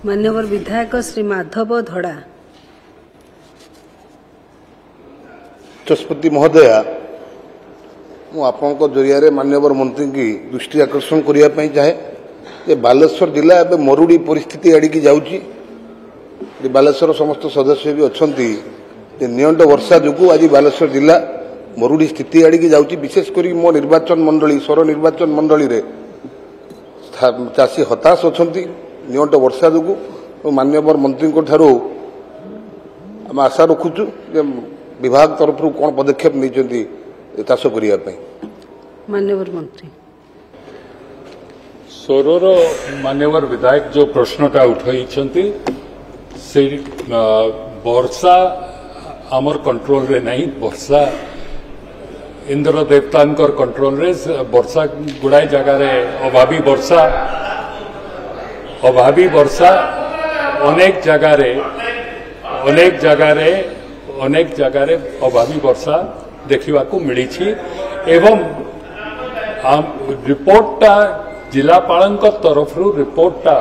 मान्यवर विधायक श्री माधव धड़ा। चस्पति महोदया मुझे जरिया मान्यवर मंत्री की दृष्टि आकर्षण करने चाहे ये बालेश्वर जिला एवं मरुड़ी परिस्थिति आड़की जाऊँगी। बालेश्वर समस्त सदस्य भी अच्छा नियंट वर्षा जो आज बालेश्वर जिला मरुड़ी स्थिति आड़की जाऊँगी। विशेषकर मो निर्वाचन मंडली सौर निर्वाचन मंडली रे चाषी हताश अच्छा नियंट वर्षा जो मान्यवर मंत्री आम आशा रखुचु विभाग तरफ कौन पदक्षेप नहीं चाष करने। मान्यवर मंत्री सोरोर मान्यवर विधायक जो प्रश्नटा उठाई से वर्षा आमर कंट्रोल रे नहीं। वर्षा इंद्र देवतांकर कंट्रोल रे वर्षा गुड़ाए जगार अभावी वर्षा अनेक जगार अभावी वर्षा देखा मिली एवं रिपोर्टा जिलापाल तरफ रिपोर्टा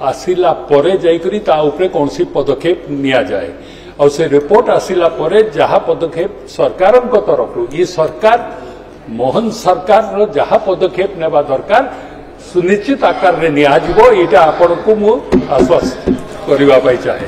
आसिला परे जाइकरी ता उपरे कौन सी पदक्षेप निया जाए और से रिपोर्ट आसिला परे जहाँ पदक्षेप सरकार तरफ ये सरकार मोहन सरकार जहाँ पदक्षेप नेबा दरकार सुनिश्चित आकार में निया जिवो एटा आपन को मु आश्वासन करबा पाई चाहे।